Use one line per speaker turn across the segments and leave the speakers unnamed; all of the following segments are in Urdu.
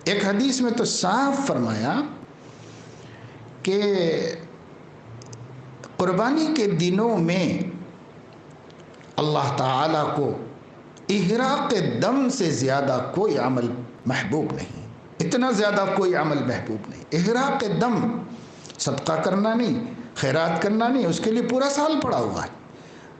ایک حدیث میں تو صاف فرمایا کہ قربانی کے دنوں میں اللہ تعالیٰ کو احراق دم سے زیادہ کوئی عمل محبوب نہیں، اتنا زیادہ کوئی عمل محبوب نہیں۔ احراق دم، صدقہ کرنا نہیں، خیرات کرنا نہیں، اس کے لیے پورا سال پڑا ہوا ہے۔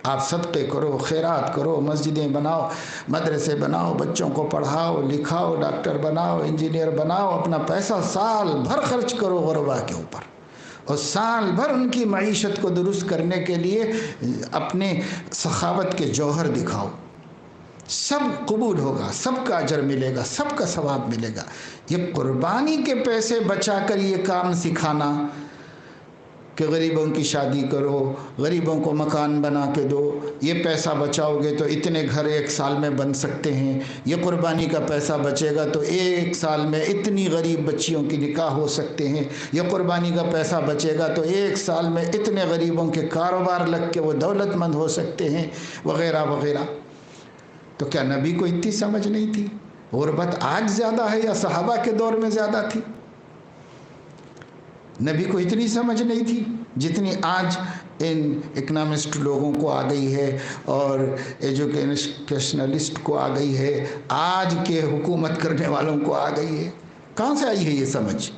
آپ صدقے کرو، خیرات کرو، مسجدیں بناؤ، مدرسے بناؤ، بچوں کو پڑھاؤ لکھاؤ، ڈاکٹر بناؤ، انجینئر بناؤ، اپنا پیسہ سال بھر خرچ کرو غربا کے اوپر، اور سال بھر ان کی معیشت کو درست کرنے کے لیے اپنے سخاوت کے جوہر دکھاؤ، سب قبول ہوگا، سب کا اجر ملے گا، سب کا ثواب ملے گا۔ یہ قربانی کے پیسے بچا کر یہ کام سکھانا کہ غریبوں کی شادی کرو، غریبوں کو مکان بنا کے دو، یہ پیسہ بچاؤ گے تو اتنے گھر ایک سال میں بن سکتے ہیں، یہ قربانی کا پیسہ بچے گا تو ایک سال میں اتنی غریب بچیوں کی نکاح ہو سکتے ہیں، یہ قربانی کا پیسہ بچے گا تو ایک سال میں اتنے غریبوں کے کاروبار لگ کے وہ دولت مند ہو سکتے ہیں، وغیرہ وغیرہ۔ تو کیا نبی کو اتنی سمجھ نہیں تھی؟ غربت آج زیادہ ہے یا صحابہ کے دور میں زیادہ تھی؟ نبی کو اتنی سمجھ نہیں تھی جتنی آج ان اکنامسٹ لوگوں کو آ گئی ہے اور ایجوکیشنلسٹ کو آ گئی ہے، آج کے حکومت کرنے والوں کو آ گئی ہے۔ کہاں سے آئی ہے یہ سمجھ؟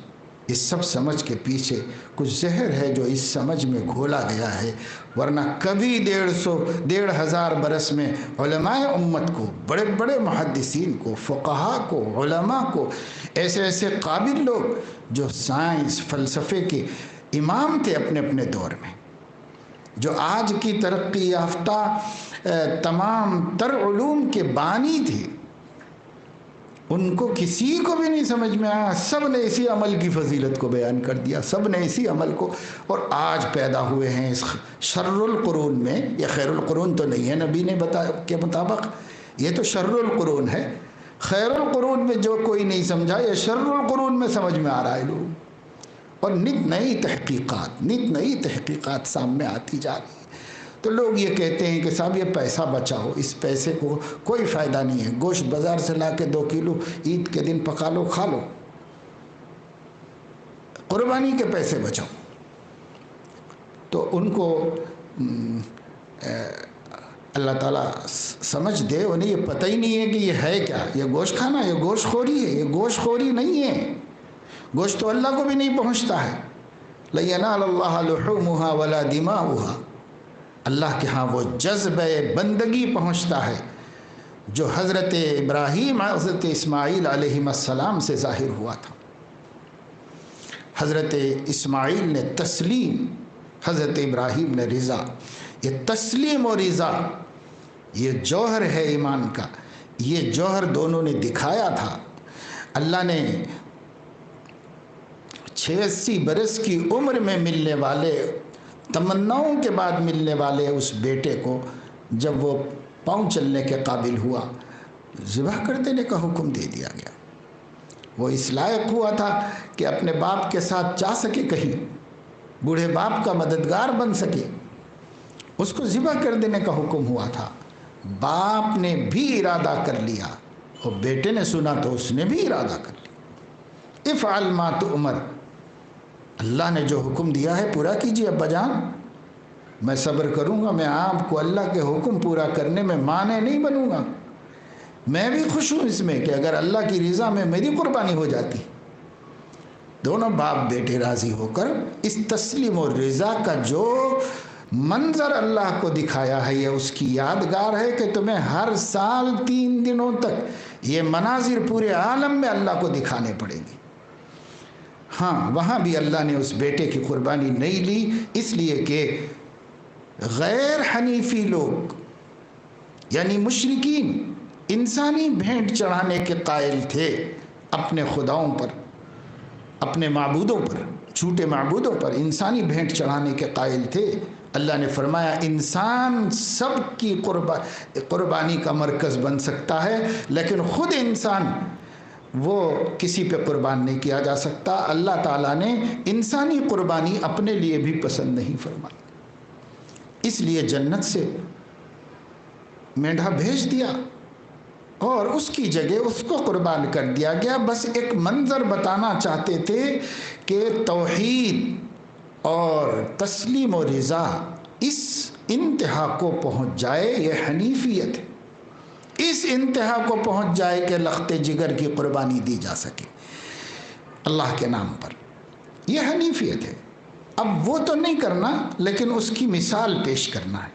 اس سب سمجھ کے پیچھے کچھ زہر ہے جو اس سمجھ میں گھولا گیا ہے، ورنہ کبھی 1,500 برس میں علماء امت کو، بڑے بڑے محدثین کو، فقہاء کو، علماء کو، ایسے ایسے قابل لوگ جو سائنس فلسفے کے امام تھے اپنے اپنے دور میں، جو آج کی ترقی یافتہ تمام تر علوم کے بانی تھے، ان کو کسی کو بھی نہیں سمجھ میں آیا۔ سب نے اسی عمل کی فضیلت کو بیان کر دیا، سب نے اسی عمل کو، اور آج پیدا ہوئے ہیں اس شر القرون میں۔ یہ خیر القرون تو نہیں ہے نبی نے کے مطابق، یہ تو شر القرون ہے۔ خیر القرون میں جو کوئی نہیں سمجھا، یہ شر القرون میں سمجھ میں آ رہا ہے لوگ، اور نت نئی تحقیقات سامنے آتی جا رہی ہے۔ تو لوگ یہ کہتے ہیں کہ صاحب یہ پیسہ بچاؤ، اس پیسے کو کوئی فائدہ نہیں ہے، گوشت بازار سے لا کے 2 کلو عید کے دن پکا لو کھا لو، قربانی کے پیسے بچاؤ۔ تو ان کو اللہ تعالیٰ سمجھ دے، انہیں یہ پتہ ہی نہیں ہے کہ یہ ہے کیا، یہ گوشت کھانا، یہ گوشت خوری ہے۔ یہ گوشت خوری نہیں ہے، گوشت تو اللہ کو بھی نہیں پہنچتا ہے۔ لَن يَنَالَ اللَّهَ لُحُومُهَا وَلَا دِمَاؤُهَا، اللہ کے ہاں وہ جذبہ بندگی پہنچتا ہے جو حضرت ابراہیم، حضرت اسماعیل علیہ السلام سے ظاہر ہوا تھا۔ حضرت اسماعیل نے تسلیم، حضرت ابراہیم نے رضا۔ یہ تسلیم اور رضا، یہ جوہر ہے ایمان کا، یہ جوہر دونوں نے دکھایا تھا۔ اللہ نے 86 برس کی عمر میں ملنے والے، تمناؤں کے بعد ملنے والے اس بیٹے کو جب وہ پاؤں چلنے کے قابل ہوا، ذبح کر دینے کا حکم دے دیا گیا۔ وہ اس لائق ہوا تھا کہ اپنے باپ کے ساتھ جا سکے، کہیں بوڑھے باپ کا مددگار بن سکے، اس کو ذبح کر دینے کا حکم ہوا تھا۔ باپ نے بھی ارادہ کر لیا اور بیٹے نے سنا تو اس نے بھی ارادہ کر لیا۔ افعل ما تؤمر، اللہ نے جو حکم دیا ہے پورا کیجیے ابا جان، میں صبر کروں گا، میں آپ کو اللہ کے حکم پورا کرنے میں مانع نہیں بنوں گا۔ میں بھی خوش ہوں اس میں کہ اگر اللہ کی رضا میں میری قربانی ہو جاتی۔ دونوں باپ بیٹے راضی ہو کر اس تسلیم اور رضا کا جو منظر اللہ کو دکھایا ہے، یہ اس کی یادگار ہے کہ تمہیں ہر سال 3 دنوں تک یہ مناظر پورے عالم میں اللہ کو دکھانے پڑیں گے۔ ہاں، وہاں بھی اللہ نے اس بیٹے کی قربانی نہیں لی، اس لیے کہ غیر حنیفی لوگ یعنی مشرکین انسانی بھینٹ چڑھانے کے قائل تھے، اپنے خداؤں پر، اپنے معبودوں پر، جھوٹے معبودوں پر انسانی بھینٹ چڑھانے کے قائل تھے۔ اللہ نے فرمایا انسان سب کی قربانی کا مرکز بن سکتا ہے، لیکن خود انسان وہ کسی پہ قربان نہیں کیا جا سکتا۔ اللہ تعالیٰ نے انسانی قربانی اپنے لیے بھی پسند نہیں فرمائی، اس لیے جنت سے مینڈھا بھیج دیا اور اس کی جگہ اس کو قربان کر دیا گیا۔ بس ایک منظر بتانا چاہتے تھے کہ توحید اور تسلیم و رضا اس انتہا کو پہنچ جائے، یہ حنیفیت ہے، اس انتہا کو پہنچ جائے کہ لخت جگر کی قربانی دی جا سکے اللہ کے نام پر، یہ حنیفیت ہے۔ اب وہ تو نہیں کرنا، لیکن اس کی مثال پیش کرنا ہے۔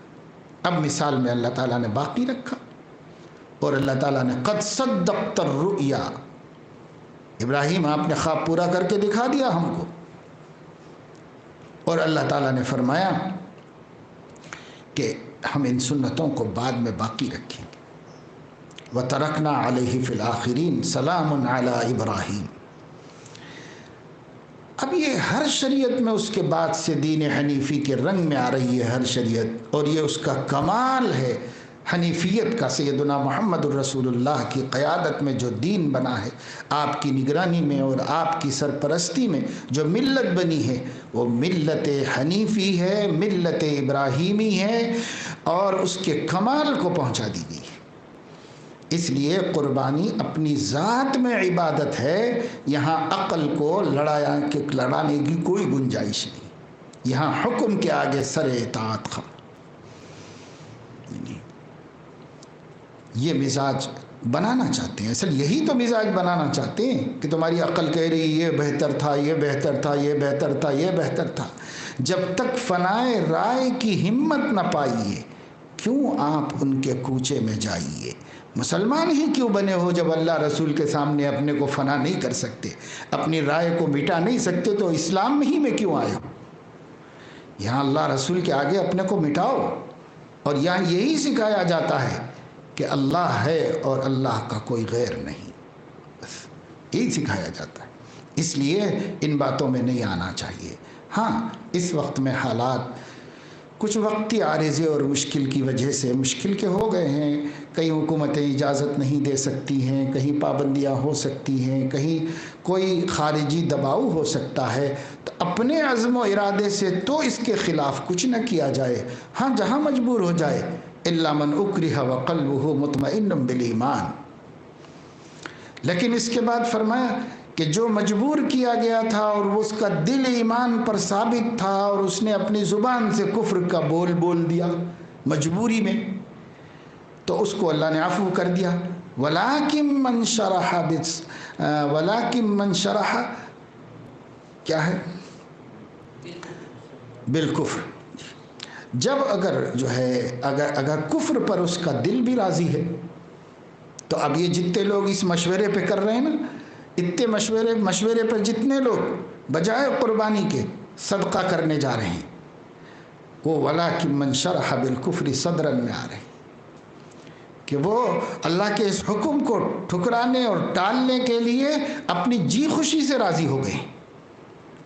اب مثال میں اللہ تعالیٰ نے باقی رکھا، اور اللہ تعالیٰ نے قد صدقت الرؤیا، ابراہیم آپ نے خواب پورا کر کے دکھا دیا ہم کو، اور اللہ تعالیٰ نے فرمایا کہ ہم ان سنتوں کو بعد میں باقی رکھیں گے۔ وَتَرَكْنَا عَلَيْهِ فِي الْآخِرِينَ سَلَامٌ عَلَىٰ إِبْرَاهِيمَ۔ اب یہ ہر شریعت میں اس کے بعد سے دین حنیفی کے رنگ میں آ رہی ہے ہر شریعت، اور یہ اس کا کمال ہے حنیفیت کا۔ سیدنا محمد الرسول اللہ کی قیادت میں جو دین بنا ہے، آپ کی نگرانی میں اور آپ کی سرپرستی میں جو ملت بنی ہے، وہ ملت حنیفی ہے، ملت ابراہیمی ہے، اور اس کے کمال کو پہنچا دی گئی ہے۔ اس لیے قربانی اپنی ذات میں عبادت ہے، یہاں عقل کو لڑانے کی کوئی گنجائش نہیں، یہاں حکم کے آگے سر اطاعت خواہ۔ یہ مزاج بنانا چاہتے ہیں، اصل یہی تو مزاج بنانا چاہتے ہیں کہ تمہاری عقل کہہ رہی یہ بہتر تھا، یہ بہتر تھا، یہ بہتر تھا، یہ بہتر تھا۔ جب تک فنائے رائے کی ہمت نہ پائیے، کیوں آپ ان کے کوچے میں جائیے؟ مسلمان ہی کیوں بنے ہو جب اللہ رسول کے سامنے اپنے کو فنا نہیں کر سکتے، اپنی رائے کو مٹا نہیں سکتے، تو اسلام ہی میں کیوں آئے ہو؟ یہاں اللہ رسول کے آگے اپنے کو مٹاؤ، اور یہاں یہی سکھایا جاتا ہے کہ اللہ ہے اور اللہ کا کوئی غیر نہیں، بس یہی سکھایا جاتا ہے۔ اس لیے ان باتوں میں نہیں آنا چاہیے۔ ہاں، اس وقت میں حالات کچھ وقتی عارضے اور مشکل کی وجہ سے مشکل کے ہو گئے ہیں، کئی حکومتیں اجازت نہیں دے سکتی ہیں، کہیں پابندیاں ہو سکتی ہیں، کہیں کوئی خارجی دباؤ ہو سکتا ہے، تو اپنے عزم و ارادے سے تو اس کے خلاف کچھ نہ کیا جائے۔ ہاں، جہاں مجبور ہو جائے، الا من اکرہ وقلبہ مطمئن بالایمان، لیکن اس کے بعد فرمایا کہ جو مجبور کیا گیا تھا اور اس کا دل ایمان پر ثابت تھا، اور اس نے اپنی زبان سے کفر کا بول دیا مجبوری میں، تو اس کو اللہ نے عفو کر دیا۔ وَلَٰكِن مَّن شَرَحَ کیا ہے؟ بالکفر۔ جب اگر کفر پر اس کا دل بھی راضی ہے، تو اب یہ جتنے لوگ اس مشورے پہ کر رہے ہیں نا، اتنے مشورے پر جتنے لوگ بجائے قربانی کے صدقہ کرنے جا رہے ہیں، وہ وَلَٰكِن مَّن شَرَحَ بِالْكُفْرِ صَدْرًا میں آ رہے ہیں کہ وہ اللہ کے اس حکم کو ٹھکرانے اور ٹالنے کے لیے اپنی جی خوشی سے راضی ہو گئے،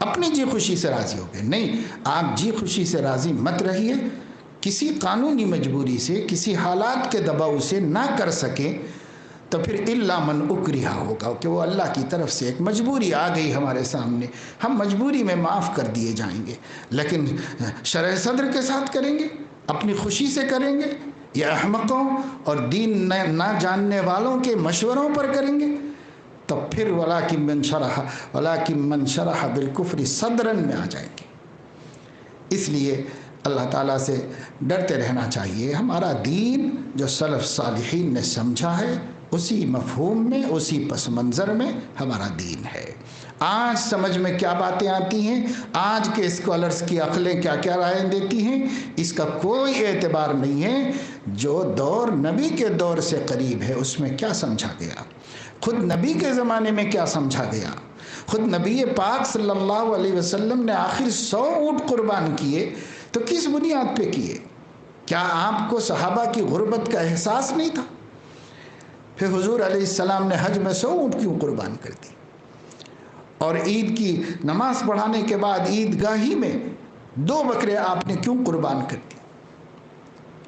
اپنی جی خوشی سے راضی ہو گئے۔ نہیں، آپ جی خوشی سے راضی مت رہیے، کسی قانونی مجبوری سے، کسی حالات کے دباؤ سے نہ کر سکیں تو پھر الا من اکرہ ہوگا کہ وہ اللہ کی طرف سے ایک مجبوری آ گئی ہمارے سامنے، ہم مجبوری میں معاف کر دیے جائیں گے، لیکن شرح صدر کے ساتھ کریں گے، اپنی خوشی سے کریں گے، یا احمقوں اور دین نہ جاننے والوں کے مشوروں پر کریں گے، تو پھر وَلَٰكِن مَّن شَرَحَ بِالْكُفْرِ صَدْرًا میں آ جائیں گے۔ اس لیے اللہ تعالیٰ سے ڈرتے رہنا چاہیے۔ ہمارا دین جو سلف صالحین نے سمجھا ہے، اسی مفہوم میں، اسی پس منظر میں ہمارا دین ہے۔ آج سمجھ میں کیا باتیں آتی ہیں، آج کے اسکالرز کی عقلیں کیا کیا رائے دیتی ہیں، اس کا کوئی اعتبار نہیں ہے۔ جو دور نبی کے دور سے قریب ہے، اس میں کیا سمجھا گیا، خود نبی کے زمانے میں کیا سمجھا گیا، خود نبی پاک صلی اللہ علیہ وسلم نے آخر 100 اونٹ قربان کیے تو کس بنیاد پہ کیے؟ کیا آپ کو صحابہ کی غربت کا احساس نہیں تھا؟ پھر حضور علیہ السلام نے حج میں 100 اونٹ کیوں قربان کر دی؟ اور عید کی نماز پڑھانے کے بعد عیدگاہی میں 2 بکرے آپ نے کیوں قربان کر دی؟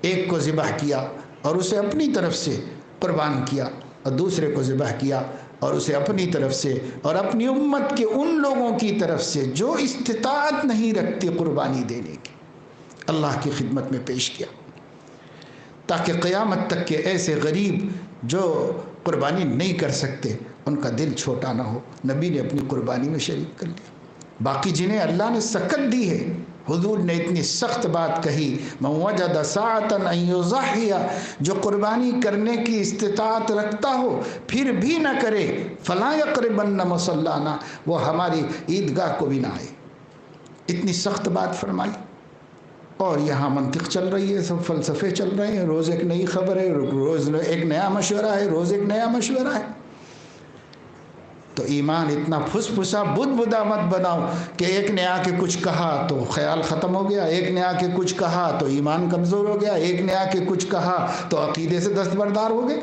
ایک کو ذبح کیا اور اسے اپنی طرف سے قربان کیا، اور دوسرے کو ذبح کیا اور اسے اپنی طرف سے اور اپنی امت کے ان لوگوں کی طرف سے جو استطاعت نہیں رکھتی قربانی دینے کی، اللہ کی خدمت میں پیش کیا، تاکہ قیامت تک کے ایسے غریب جو قربانی نہیں کر سکتے ان کا دل چھوٹا نہ ہو، نبی نے اپنی قربانی میں شریک کر لیا۔ باقی جنہیں اللہ نے سکت دی ہے، حضور نے اتنی سخت بات کہی، من وجد ساعة ان یضحی، جو قربانی کرنے کی استطاعت رکھتا ہو پھر بھی نہ کرے، فلا یقربن مصلانا، وہ ہماری عیدگاہ کو بھی نہ آئے۔ اتنی سخت بات فرمائی، اور یہاں منطق چل رہی ہے، سب فلسفے چل رہے ہیں، روز ایک نئی خبر ہے، روز ایک نیا مشورہ ہے، روز ایک نیا مشورہ ہے۔ تو ایمان اتنا پھس پھسا بد بدا مت بناؤ کہ ایک نے آ کے کچھ کہا تو خیال ختم ہو گیا، ایک نے آ کے کچھ کہا تو ایمان کمزور ہو گیا، ایک نے آ کے کچھ کہا تو عقیدے سے دستبردار ہو گئے۔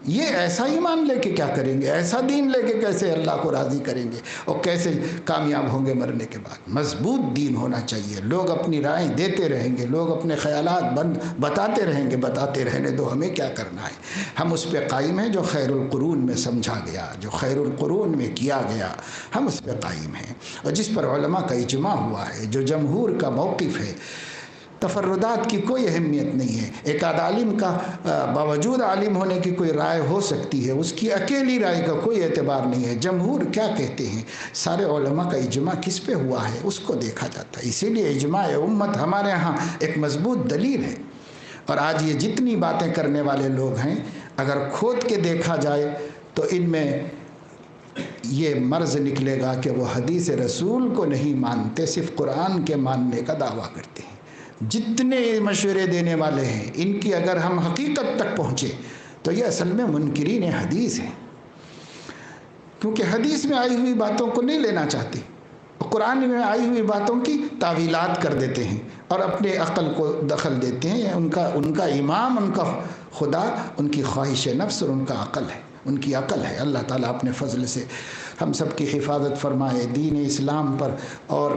یہ ایسا ایمان لے کے کیا کریں گے؟ ایسا دین لے کے کیسے اللہ کو راضی کریں گے اور کیسے کامیاب ہوں گے مرنے کے بعد؟ مضبوط دین ہونا چاہیے۔ لوگ اپنی رائے دیتے رہیں گے، لوگ اپنے خیالات بتاتے رہیں گے، بتاتے رہنے دو، ہمیں کیا کرنا ہے؟ ہم اس پہ قائم ہیں جو خیر القرون میں سمجھا گیا، جو خیر القرون میں کیا گیا، ہم اس پہ قائم ہیں، اور جس پر علماء کا اجماع ہوا ہے، جو جمہور کا موقف ہے۔ تفردات کی کوئی اہمیت نہیں ہے۔ ایک آدھ عالم کا باوجود عالم ہونے کی کوئی رائے ہو سکتی ہے، اس کی اکیلی رائے کا کوئی اعتبار نہیں ہے۔ جمہور کیا کہتے ہیں، سارے علماء کا اجماع کس پہ ہوا ہے اس کو دیکھا جاتا ہے۔ اسی لیے اجماع امت ہمارے ہاں ایک مضبوط دلیل ہے۔ اور آج یہ جتنی باتیں کرنے والے لوگ ہیں، اگر کھود کے دیکھا جائے تو ان میں یہ مرض نکلے گا کہ وہ حدیث رسول کو نہیں مانتے، صرف قرآن کے ماننے کا دعویٰ کرتے ہیں۔ جتنے مشورے دینے والے ہیں، ان کی اگر ہم حقیقت تک پہنچے تو یہ اصل میں منکرین حدیث ہیں، کیونکہ حدیث میں آئی ہوئی باتوں کو نہیں لینا چاہتے، قرآن میں آئی ہوئی باتوں کی تعویلات کر دیتے ہیں اور اپنے عقل کو دخل دیتے ہیں۔ ان کا امام، ان کا خدا، ان کی خواہش نفس اور ان کا عقل ہے، ان کی عقل ہے۔ اللہ تعالیٰ اپنے فضل سے ہم سب کی حفاظت فرمائے، دین اسلام پر اور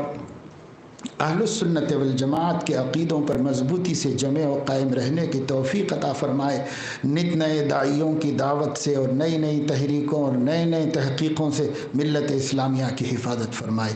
اہل السنت والجماعت کے عقیدوں پر مضبوطی سے جمع و قائم رہنے کی توفیق عطا فرمائے۔ نت نئے داعیوں کی دعوت سے اور نئی نئی تحریکوں اور نئے نئے تحقیقوں سے ملت اسلامیہ کی حفاظت فرمائے۔